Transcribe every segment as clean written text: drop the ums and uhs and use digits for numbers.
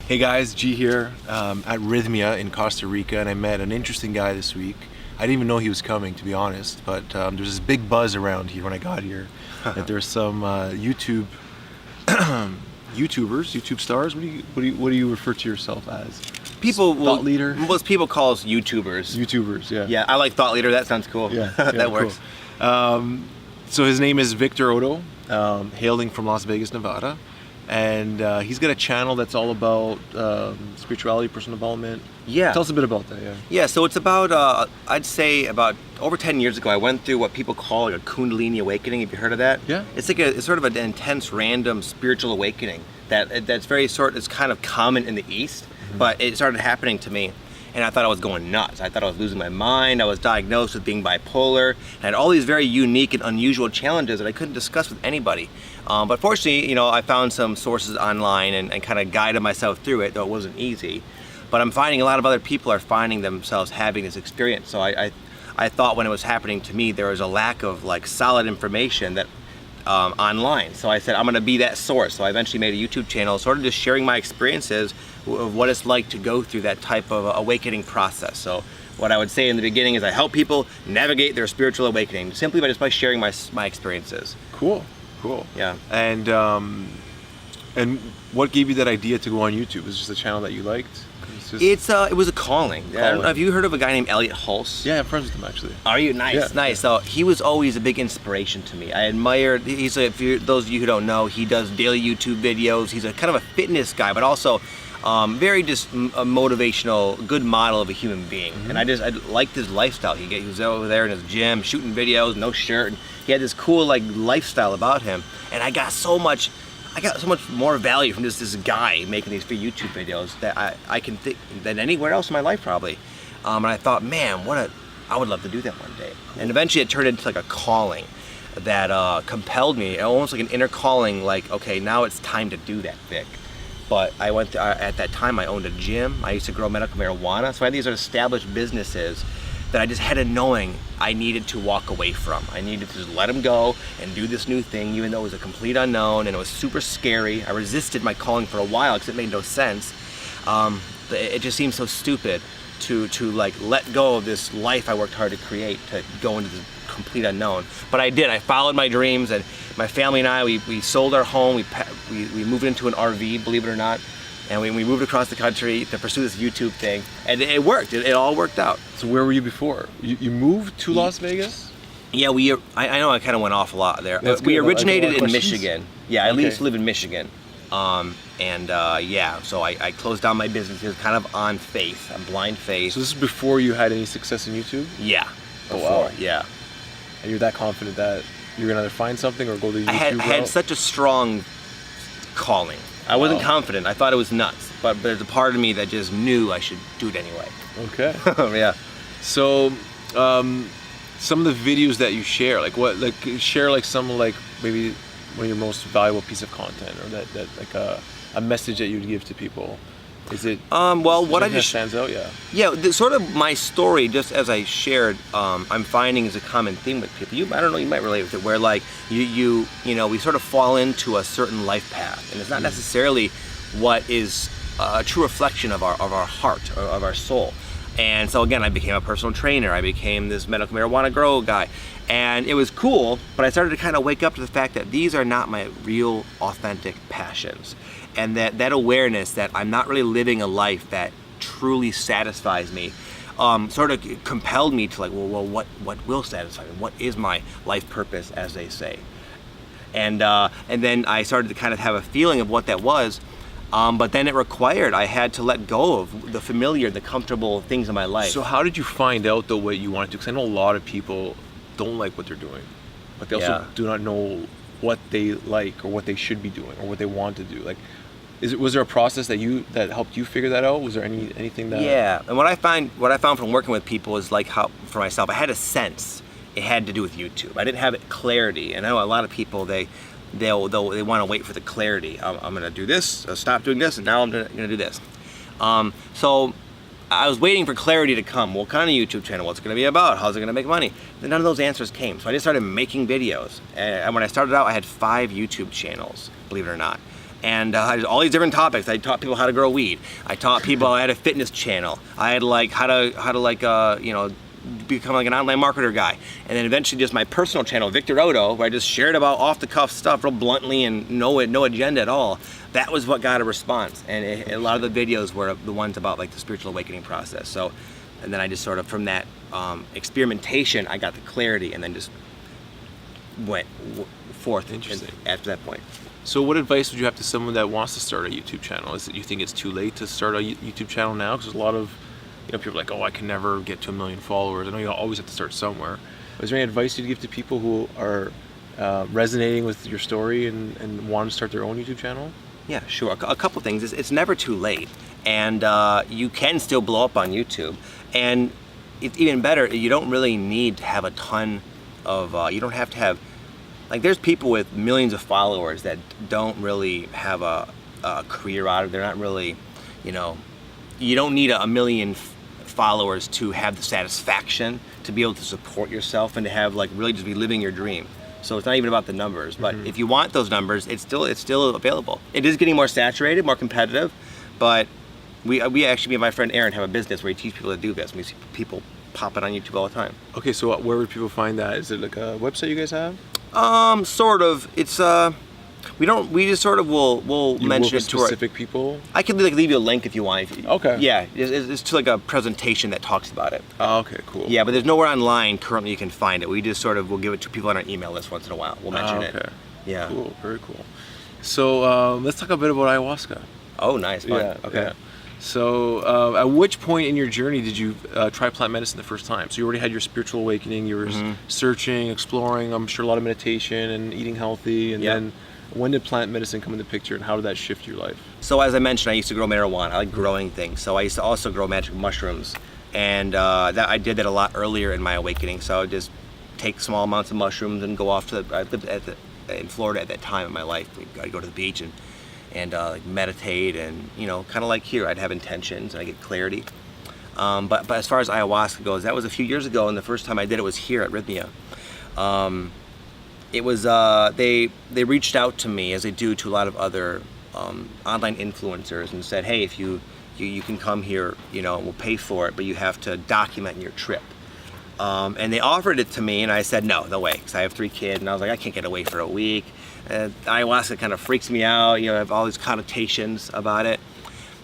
Hey guys, G here at Rythmia in Costa Rica, and I met an interesting guy this week. I didn't even know he was coming, to be honest, but there's this big buzz around here when I got here that there's some YouTubers, YouTube stars. What do you refer to yourself as? Thought leader. Most people call us YouTubers. YouTubers, yeah. Yeah, I like thought leader. That sounds cool. Yeah, that works. Cool. So his name is Victor Oddo, hailing from Las Vegas, Nevada. And he's got a channel that's all about spirituality, personal development. Yeah. Tell us a bit about that, yeah. Yeah, so it's about, I'd say about over 10 years ago, I went through what people call a Kundalini awakening. Have you heard of that? Yeah. It's like it's sort of an intense, random spiritual awakening that's it's kind of common in the East, but it started happening to me. And I thought I was going nuts. I thought I was losing my mind. I was diagnosed with being bipolar. I had all these very unique and unusual challenges that I couldn't discuss with anybody. But fortunately, I found some sources online and kind of guided myself through it, though it wasn't easy. But I'm finding a lot of other people are finding themselves having this experience. So I thought when it was happening to me, there was a lack of solid information that online. So I said, I'm gonna be that source. So I eventually made a YouTube channel, sort of just sharing my experiences of what it's like to go through that type of awakening process. So what I would say in the beginning is I help people navigate their spiritual awakening simply by sharing my experiences. Cool. Yeah. And what gave you that idea to go on YouTube? Was it just a channel that you liked? It was a calling. I don't know, have you heard of a guy named Elliot Hulse? Yeah, I'm friends with him actually. Are you? Nice, yeah. Nice. So he was always a big inspiration to me. I admired, those of you who don't know, he does daily YouTube videos. He's a kind of a fitness guy, but also very just a motivational, good model of a human being. And I liked his lifestyle. He was over there in his gym, shooting videos, no shirt. And he had this cool lifestyle about him. And I got so much more value from just this guy making these free YouTube videos that I can think than anywhere else in my life probably. And I thought, man, I would love to do that one day. Cool. And eventually it turned into a calling that compelled me, almost like an inner calling, okay, now it's time to do that, Vic. But I went to, at that time I owned a gym. I used to grow medical marijuana. So I had these established businesses that I just had a knowing I needed to walk away from. I needed to just let them go and do this new thing, even though it was a complete unknown and it was super scary. I resisted my calling for a while because it made no sense. It just seemed so stupid to let go of this life I worked hard to create to go into this complete unknown. But I did. I followed my dreams, and my family and I, we sold our home. We moved into an RV, believe it or not. And we moved across the country to pursue this YouTube thing, and it worked. It all worked out. So where were you before? You moved to Las Vegas? Yeah, I know I kind of went off a lot there. We originated in Michigan. Yeah, I used to live in Michigan. Yeah, so I closed down my businesses kind of on faith, on blind faith. So this is before you had any success in YouTube? Yeah, before, wow. Yeah. And you're that confident that you're gonna either find something or go to YouTube? I had such a strong calling. I wasn't confident. I thought it was nuts, but there's a part of me that just knew I should do it anyway. Okay. Yeah. So, some of the videos that you share, share some maybe one of your most valuable piece of content, or that a message that you'd give to people. Is it? Well, what I just stands out, yeah. Yeah, sort of my story, just as I shared, I'm finding is a common theme with people. I don't know, you might relate with it, where we sort of fall into a certain life path, and it's not necessarily what is a true reflection of our heart, or of our soul. And so again, I became a personal trainer. I became this medical marijuana grow guy, and it was cool. But I started to kind of wake up to the fact that these are not my real, authentic passions. And that awareness that I'm not really living a life that truly satisfies me, sort of compelled me to what will satisfy me? What is my life purpose, as they say? And then I started to kind of have a feeling of what that was, but then it required I had to let go of the familiar, the comfortable things in my life. So how did you find out though what you wanted to? Because I know a lot of people don't like what they're doing, but they also do not know what they like or what they should be doing or what they want to do. Was there a process that helped you figure that out? Was there anything that? Yeah, and what I found from working with people is how, for myself, I had a sense it had to do with YouTube. I didn't have clarity, and I know a lot of people they want to wait for the clarity. I'm going to do this, stop doing this, and now I'm going to do this. So I was waiting for clarity to come. What kind of YouTube channel? What's it going to be about? How's it going to make money? None of those answers came. So I just started making videos. And when I started out, I had 5 YouTube channels, believe it or not. And I had all these different topics. I taught people how to grow weed. I taught people, I had a fitness channel. I had like how to like, you know, become like an online marketer guy. And then eventually just my personal channel, Victor Oddo, where I just shared about off the cuff stuff real bluntly and no agenda at all. That was what got a response. And a lot of the videos were the ones about like the spiritual awakening process. So, and then I just sort of, from that experimentation, I got the clarity and then just went forth after that point. So what advice would you have to someone that wants to start a YouTube channel? Is it you think it's too late to start a YouTube channel now? Because there's a lot of, you know, people are like, oh, I can never get to 1 million followers. I know you always have to start somewhere. Is there any advice you'd give to people who are resonating with your story and want to start their own YouTube channel? Yeah, sure. A couple things. It's never too late. And you can still blow up on YouTube. And it's even better, you don't really need to have a ton of, you don't have to have, like there's people with millions of followers that don't really have a career out of it. They're not really, you know, you don't need a million followers to have the satisfaction to be able to support yourself and to have like really just be living your dream. So it's not even about the numbers, but if you want those numbers, it's still available. It is getting more saturated, more competitive, but we actually, me and my friend Aaron have a business where we teach people to do this. We see people pop it on YouTube all the time. Okay, so where would people find that? Is it like a website you guys have? Sort of. It's we just sort of will mention it to specific people. I could like leave you a link if you want. Okay. Yeah, it's to like a presentation that talks about it. Oh, okay, cool. Yeah, but there's nowhere online currently you can find it. We just sort of will give it to people on our email list once in a while. We'll mention it. Yeah. Cool. Very cool. So let's talk a bit about ayahuasca. Oh, nice. Fun. Yeah. Okay. Yeah. So at which point in your journey did you try plant medicine the first time? So you already had your spiritual awakening, you were searching, exploring, I'm sure a lot of meditation and eating healthy, and then when did plant medicine come into the picture and how did that shift your life? So as I mentioned, I used to grow marijuana. I like growing things. So I used to also grow magic mushrooms, and I did that a lot earlier in my awakening. So I would just take small amounts of mushrooms and go off to I lived in Florida at that time in my life. I'd go to the beach and like meditate, and you know, kind of like here, I'd have intentions and I get clarity. But as far as ayahuasca goes, that was a few years ago, and the first time I did it was here at Rythmia. It was they reached out to me, as they do to a lot of other online influencers, and said, hey, if you can come here, you know, we'll pay for it, but you have to document your trip. And they offered it to me, and I said no way, because I have 3 kids, and I was like, I can't get away for a week. Ayahuasca kind of freaks me out, you know, I have all these connotations about it.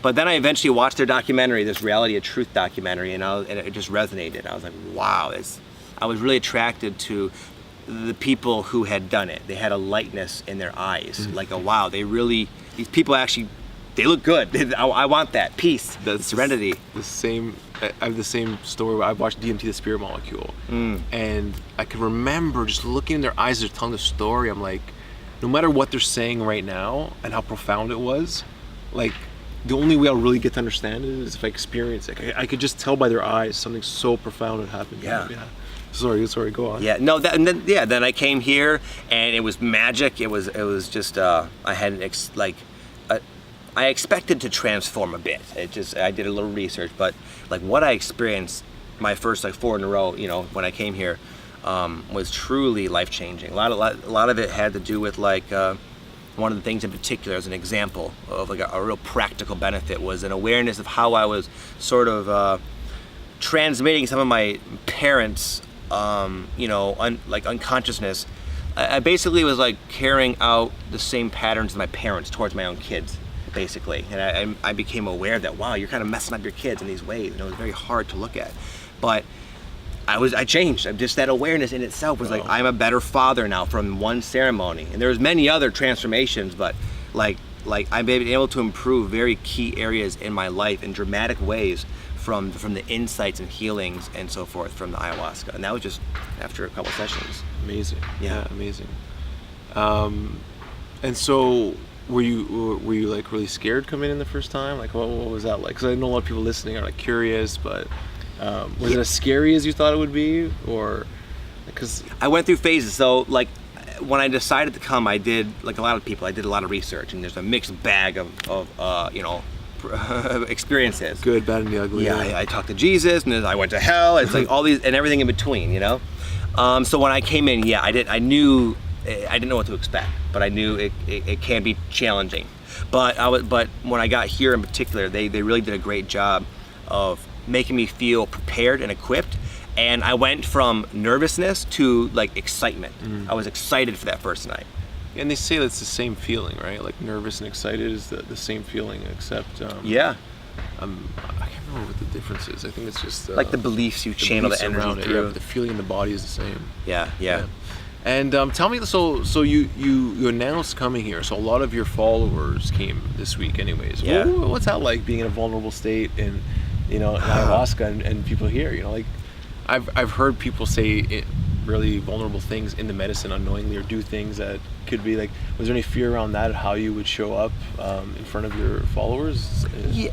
But then I eventually watched their documentary, this Reality of Truth documentary, and it just resonated. I was like, wow, I was really attracted to the people who had done it. They had a lightness in their eyes, like a wow, these people actually, they look good. I want that peace, the serenity. I have the same story. I watched DMT, the Spirit Molecule, and I can remember just looking in their eyes, they're telling the story. I'm like, no matter what they're saying right now and how profound it was, like the only way I'll really get to understand it is if I experience it. I could just tell by their eyes something so profound had happened. Yeah. Sorry, go on. Yeah, no, then I came here and it was magic. It was just I expected to transform a bit. I did a little research, but like what I experienced my first like 4 in a row, you know, when I came here, was truly life-changing. A lot of it had to do with like one of the things in particular, as an example of like a real practical benefit, was an awareness of how I was sort of transmitting some of my parents' you know, like unconsciousness. I basically was like carrying out the same patterns as my parents towards my own kids, basically. And I became aware that, wow, you're kind of messing up your kids in these ways. And it was very hard to look at. But I changed. Just that awareness in itself was like, I'm a better father now from one ceremony. And there's many other transformations, but like I've been able to improve very key areas in my life in dramatic ways from the insights and healings and so forth from the ayahuasca. And that was just after a couple sessions. Amazing. Yeah, amazing. And so were you like really scared coming in the first time? Like what was that like? Because I know a lot of people listening are like curious, but was it as scary as you thought it would be, or because I went through phases. So like when I decided to come, I did, like a lot of people, I did a lot of research, and there's a mixed bag of you know, experiences. Good, bad, and the ugly. Yeah, I talked to Jesus, and then I went to hell. It's like all these and everything in between, you know. So when I came in, yeah, I didn't know what to expect, but I knew it can be challenging. But when I got here in particular, they really did a great job of making me feel prepared and equipped. And I went from nervousness to like excitement. I was excited for that first night. And they say that's the same feeling, right? Like nervous and excited is the same feeling, except Yeah. I can't remember what the difference is. I think it's just Like the beliefs you channel the beliefs around energy it, through. yeah, but the feeling in the body is the same. Yeah. And tell me, so you announced coming here, so a lot of your followers came this week, anyways. Yeah. What's that like, being in a vulnerable state in ayahuasca and people here? Like, I've heard people say really vulnerable things in the medicine unknowingly, or do things that could be like. Was there any fear around that? How you would show up in front of your followers? Yeah,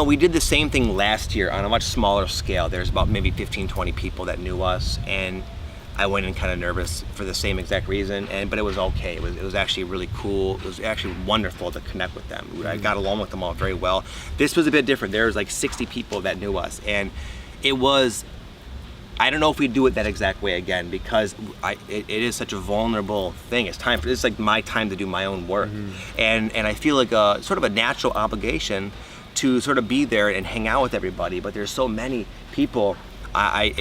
we did the same thing last year on a much smaller scale. There's about maybe 15, 20 people that knew us, and I went in kind of nervous for the same exact reason, but it was okay. It was actually really cool. It was actually wonderful to connect with them. I got along with them all very well. This was a bit different. There was like 60 people that knew us, and it was. I don't know if we do it that exact way again, because it is such a vulnerable thing. It's like my time to do my own work, and I feel like a sort of a natural obligation to sort of be there and hang out with everybody. But there's so many people. I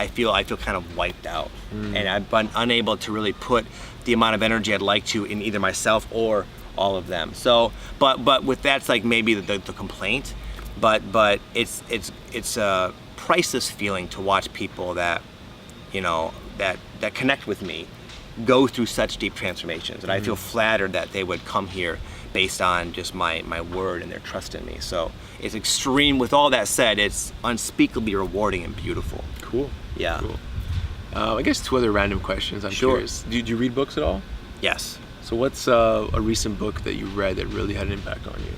feel kind of wiped out, and I've been unable to really put the amount of energy I'd like to in either myself or all of them. So, but with that's like maybe the complaint, but it's a priceless feeling to watch people that that connect with me go through such deep transformations, and I feel flattered that they would come here based on just my word and their trust in me. So it's extreme. With all that said, it's unspeakably rewarding and beautiful. Cool. Yeah. Cool. I guess two other random questions. I'm curious. Do you read books at all? Yes. So what's a recent book that you read that really had an impact on you?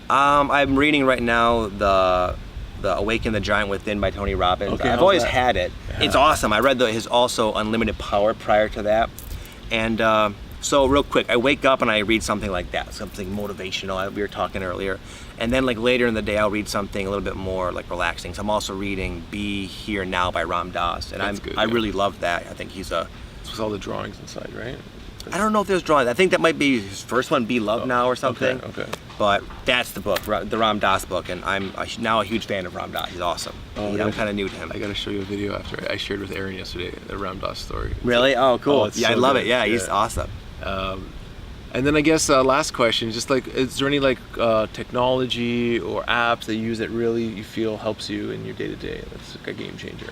I'm reading right now the Awaken the Giant Within by Tony Robbins. Okay, I've always had it. Yeah. It's awesome. I read his also Unlimited Power prior to that. And so real quick, I wake up and I read something like that, something motivational. We were talking earlier. And then like later in the day, I'll read something a little bit more like relaxing. So I'm also reading Be Here Now by Ram Dass. And I really love that. I think he's a... It's with all the drawings inside, right? I don't know if there's drawings. I think that might be his first one, Be Love Now or something. Okay. But that's the book, the Ram Dass book, and I'm now a huge fan of Ram Dass. He's awesome. I'm kind of new to him. I got to show you a video after I shared with Aaron yesterday, the Ram Dass story. Really? Oh, cool. Yeah, I love it. Yeah, he's awesome. And then I guess last question, just like, is there any like technology or apps that you use that really you feel helps you in your day-to-day? That's like a game changer.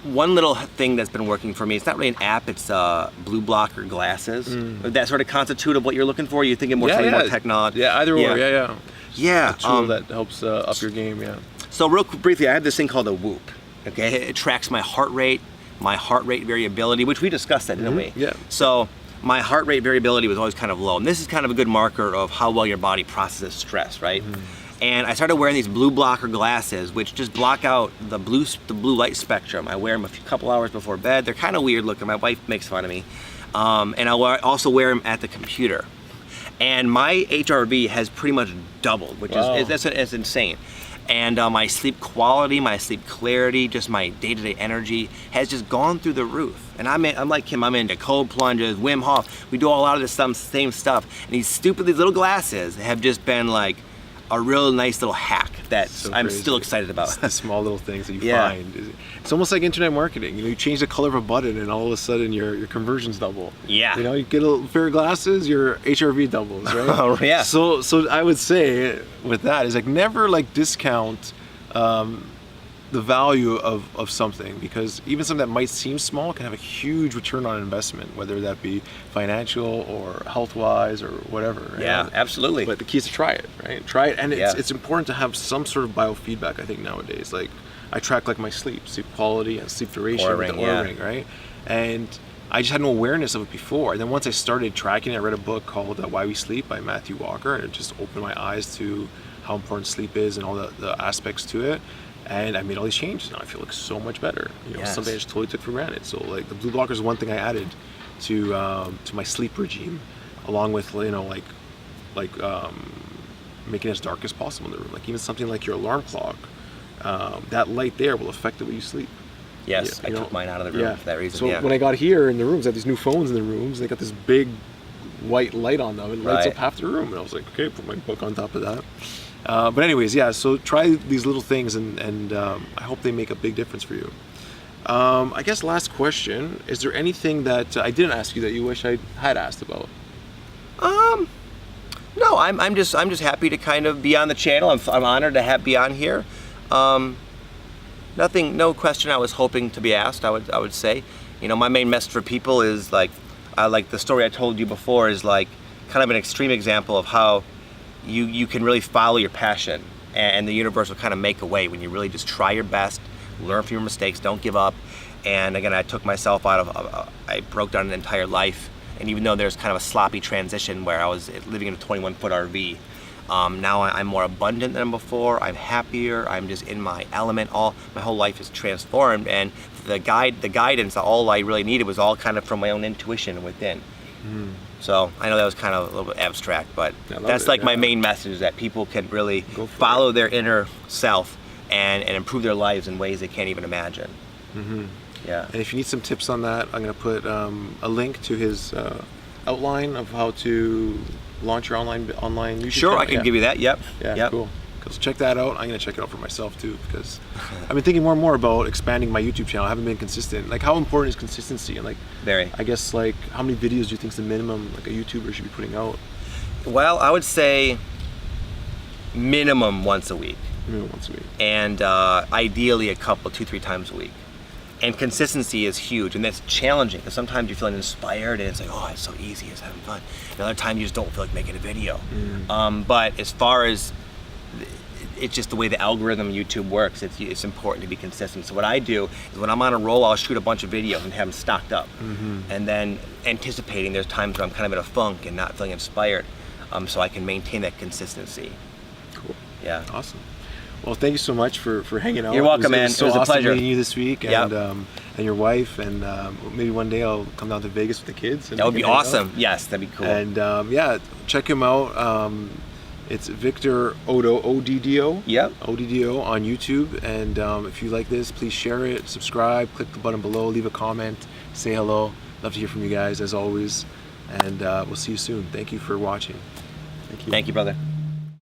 One little thing that's been working for me, it's not really an app, it's blue blocker glasses. That sort of constitute of what you're looking for? You're thinking more technology? Yeah, either or, yeah. Yeah. A tool that helps up your game, yeah. So real briefly, I have this thing called a Whoop. Okay, it tracks my heart rate variability, which we discussed that, didn't we? Yeah. So my heart rate variability was always kind of low, and this is kind of a good marker of how well your body processes stress, right? And I started wearing these blue blocker glasses, which just block out the blue light spectrum. I wear them a couple hours before bed. They're kind of weird looking. My wife makes fun of me. And I also wear them at the computer. And my HRV has pretty much doubled, which is insane. And my sleep quality, my sleep clarity, just my day-to-day energy has just gone through the roof. And I'm like him. I'm into cold plunges, Wim Hof. We do a lot of this same stuff. And these little glasses have just been like a real nice little hack that I'm still excited about. It's the small little things that you find. It's almost like internet marketing. You change the color of a button and all of a sudden your conversions double. Yeah. You get a little pair of glasses, your HRV doubles, right? Oh, yeah. So I would say with that is like never like discount the value of something, because even something that might seem small can have a huge return on investment, whether that be financial or health-wise or whatever. Right? Yeah, absolutely. But the key is to try it, right? Try it, and it's important to have some sort of biofeedback. I think nowadays, like I track like my sleep quality and sleep duration with the Oura Ring, right? And I just had no awareness of it before. And then once I started tracking it, I read a book called Why We Sleep by Matthew Walker, and it just opened my eyes to how important sleep is and all the aspects to it. And I made all these changes. Now I feel like so much better. Something I just totally took for granted. So like the blue blocker is one thing I added to my sleep regime, along with making it as dark as possible in the room. Like even something like your alarm clock, that light there will affect the way you sleep. Yes, I took mine out of the room for that reason. So when I got here in the rooms, I had these new phones in the rooms. They got this big white light on them. It lights up half the room. And I was like, okay, put my book on top of that. But anyways, yeah, so try these little things, and I hope they make a big difference for you. I guess last question, is there anything that I didn't ask you that you wish I had asked about? No, I'm just happy to kind of be on the channel. I'm honored to be on here. Nothing, no question I was hoping to be asked, I would say. You know, my main message for people is like the story I told you before is like kind of an extreme example of how you can really follow your passion, and the universe will kind of make a way when you really just try your best, learn from your mistakes, don't give up. And again, I took myself out of, I broke down an entire life, and even though there's kind of a sloppy transition where I was living in a 21-foot RV, now I'm more abundant than before. I'm happier. I'm just in my element. My whole life is transformed, and the guidance, all I really needed was all kind of from my own intuition within. So I know that was kind of a little bit abstract, but that's like my main message, is that people can really follow their inner self and improve their lives in ways they can't even imagine. Yeah. And if you need some tips on that, I'm going to put a link to his outline of how to launch your online YouTube Sure, channel. I can give you that. Yep. Yeah, cool. So check that out. I'm going to check it out for myself too, because I've been thinking more and more about expanding my YouTube channel. I haven't been consistent. Like, how important is consistency? And like, very. I guess, like, how many videos do you think is the minimum like a YouTuber should be putting out? Well, I would say minimum once a week. Minimum once a week. And ideally a couple, 2-3 times a week. And consistency is huge, and that's challenging, because sometimes you're feeling inspired and it's like, oh, it's so easy, it's having fun. And other times you just don't feel like making a video. But as far as, it's just the way the algorithm of YouTube works, it's important to be consistent. So what I do is when I'm on a roll, I'll shoot a bunch of videos and have them stocked up. And then anticipating there's times where I'm kind of in a funk and not feeling inspired, so I can maintain that consistency. Cool. Yeah. Awesome. Well, thank you so much for hanging out. You're welcome, man. It was a awesome pleasure meeting you this week, and your wife, and maybe one day I'll come down to Vegas with the kids. That would be awesome. Yes, that'd be cool. And yeah, check him out. It's Victor Oddo, O-D-D-O. Yep. O-D-D-O on YouTube. And if you like this, please share it, subscribe, click the button below, leave a comment, say hello. Love to hear from you guys as always. And we'll see you soon. Thank you for watching. Thank you, brother.